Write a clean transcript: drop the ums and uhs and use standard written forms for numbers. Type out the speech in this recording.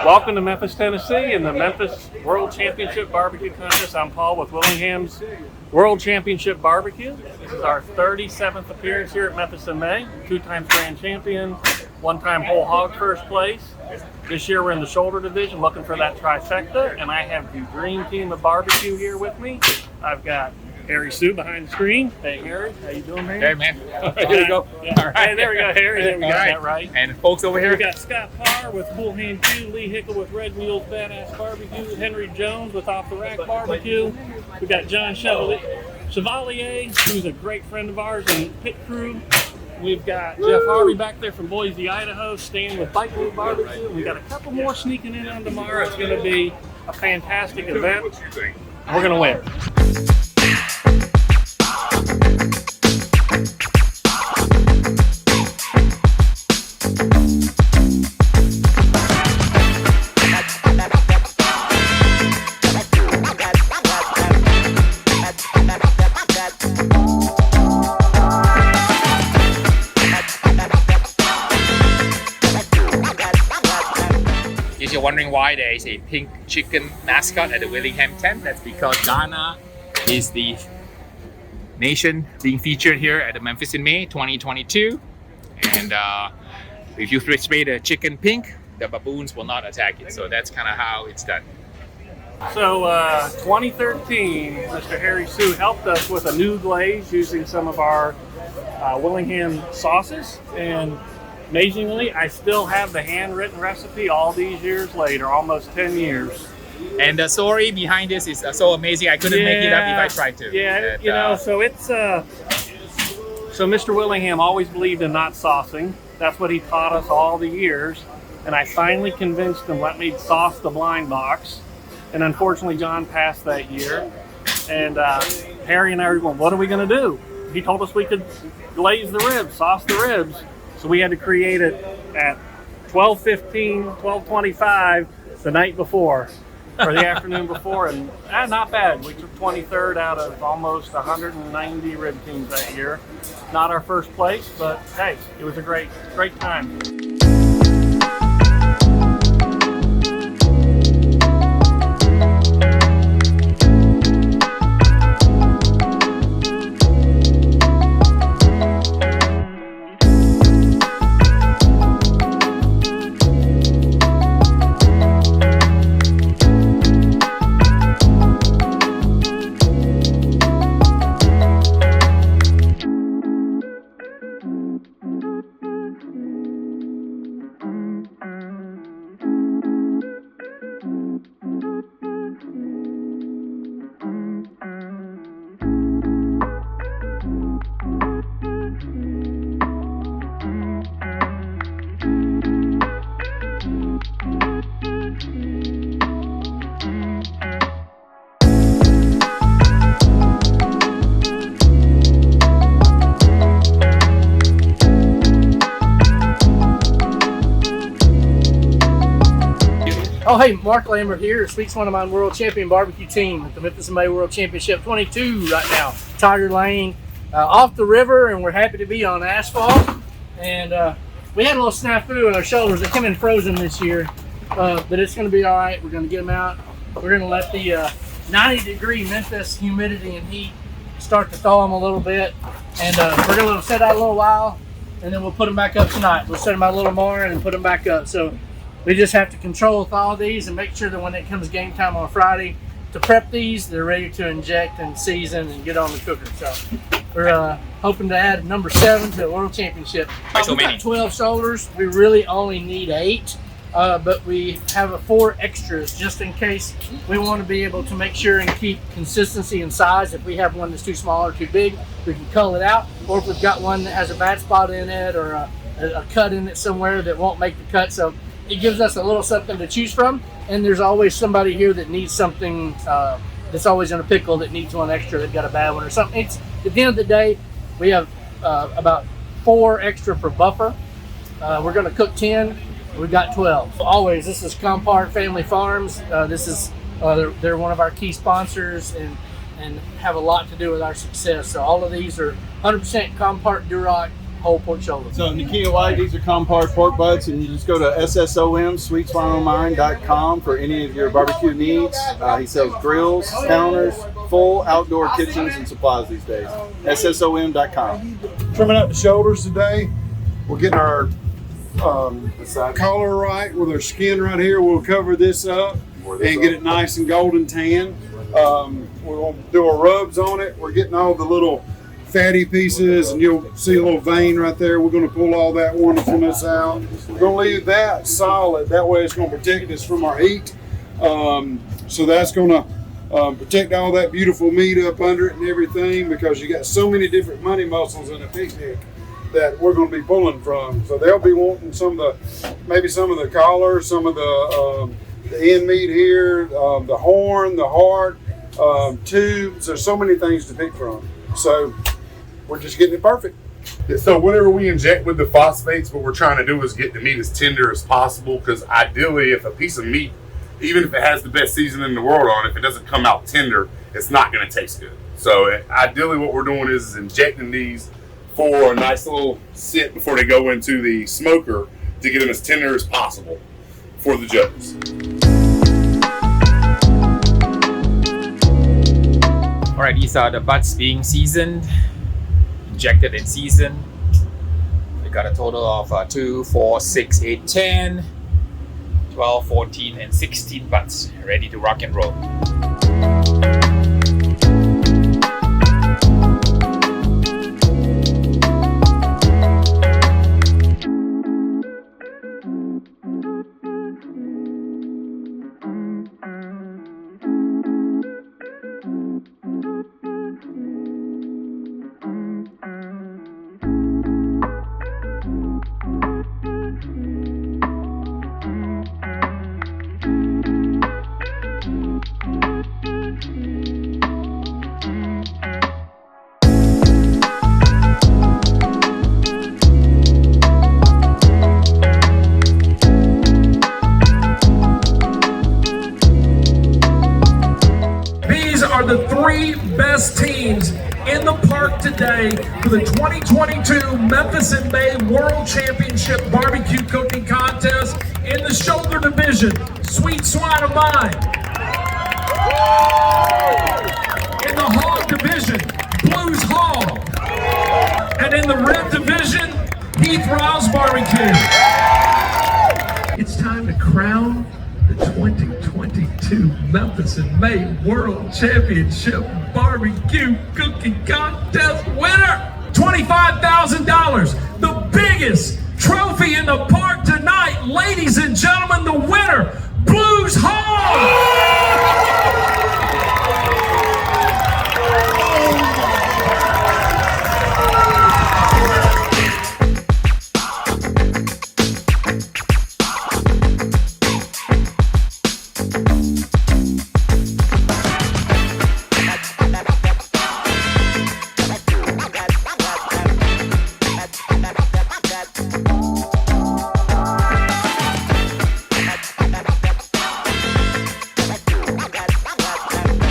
Welcome to Memphis, Tennessee, and the Memphis World Championship Barbecue Contest. I'm Paul with Willingham's World Championship Barbecue. This is our 37th appearance here at Memphis in May. 2-time grand champion, 1-time whole hog first place. This year we're in the shoulder division looking for that trifecta, and I have the dream team of barbecue here with me. I've got Harry Soo behind the screen. Hey Harry, how you doing, man? Hey man. Here we go. Yeah. All right. Hey, there we go, Harry. There we got that right. And folks over here. We got Scott Parr with Cool Hand Q, Lee Hickle with Red Mule's Badass Barbecue, Henry Jones with Off the Rack Barbecue. We got John Chevalier, who's a great friend of ours and pit crew. We've got Jeff Harvey back there from Boise, Idaho, staying with Bike Loop Barbecue. We got a couple more sneaking in on tomorrow. It's going to be a fantastic event. We're going to win. If you're wondering why there is a pink chicken mascot at the Willingham tent, that's because Ghana is the nation being featured here at the Memphis in May 2022. And if you spray the chicken pink, the baboons will not attack it. So that's kind of how it's done. So 2013, Mr. Harry Soo helped us with a new glaze using some of our Willingham sauces, and amazingly, I still have the handwritten recipe all these years later, almost 10 years. And the story behind this is so amazing. I couldn't make it up if I tried to. Yeah, so it's so Mr. Willingham always believed in not saucing. That's what he taught us all the years. And I finally convinced him, let me sauce the blind box. And unfortunately, John passed that year. And Harry and I were going, what are we going to do? He told us we could glaze the ribs, sauce the ribs. So we had to create it at 12:15, 12:25 the night before, or the afternoon before, and not bad. We took 23rd out of almost 190 rib teams that year. Not our first place, but hey, it was a great time. Oh, hey, Mark Lambert here, Sweets One of Mine World Champion Barbecue Team at the Memphis in May World Championship 22 right now. Tiger Lane, off the river, and we're happy to be on asphalt. And we had a little snafu in our shoulders. They come in frozen this year, but it's going to be all right. We're going to get them out. We're going to let the 90-degree Memphis humidity and heat start to thaw them a little bit. And we're going to let them set out a little while, and then we'll put them back up tonight. We'll set them out a little more and then put them back up. So we just have to control thaw these and make sure that when it comes game time on Friday to prep these, they're ready to inject and season and get on the cooker. So we're hoping to add number 7 to the World Championship. We've got 12 shoulders. We really only need 8, but we have 4 extras just in case we want to be able to make sure and keep consistency in size. If we have one that's too small or too big, we can cull it out. Or if we've got one that has a bad spot in it or a cut in it somewhere that won't make the cut. So it gives us a little something to choose from, and there's always somebody here that needs something that's always in a pickle that needs one extra, that got a bad one or something. It's, at the end of the day, we have about 4 extra for buffer. We're going to cook 10. We've got 12. Always, this is Compart Family Farms. This is they're one of our key sponsors and have a lot to do with our success. So all of these are 100% Compart Duroc whole pork shoulder. So Nikia White, these are Compart pork butts, and you just go to ssomsweetswineonline.com for any of your barbecue needs. He sells grills, counters, full outdoor kitchens and supplies these days. SSOM.com. Trimming up the shoulders today. We're getting our collar right with our skin right here. We'll cover this up and get it nice and golden tan. We're going to do our rubs on it. We're getting all the little fatty pieces, and you'll see a little vein right there. We're going to pull all that wonderfulness out. We're going to leave that solid. That way it's going to protect us from our heat. So that's going to protect all that beautiful meat up under it and everything, because you got so many different money muscles in a picnic that we're going to be pulling from. So they'll be wanting maybe some of the collar, some of the end meat here, the horn, the heart, tubes. There's so many things to pick from. So we're just getting it perfect. So whenever we inject with the phosphates, what we're trying to do is get the meat as tender as possible, because ideally if a piece of meat, even if it has the best seasoning in the world on it, if it doesn't come out tender, it's not going to taste good. So ideally what we're doing is injecting these for a nice little sit before they go into the smoker to get them as tender as possible for the judges. All right, these are the butts being seasoned, injected and seasoned. We got a total of 2, 4, 6, 8, 10, 12, 14, and 16 butts ready to rock and roll. The 3 best teams in the park today for the 2022 Memphis in May World Championship Barbecue Cooking Contest. In the shoulder division, Sweet Swine of Mine. In the hog division, Blues Hog. And in the rib division, Heath Rouse Barbecue. It's time to crown the 2022 Memphis in May World Championship Barbecue Cooking Contest winner. $25,000, the biggest trophy in the park tonight. Ladies and gentlemen, the winner, Blues Hog.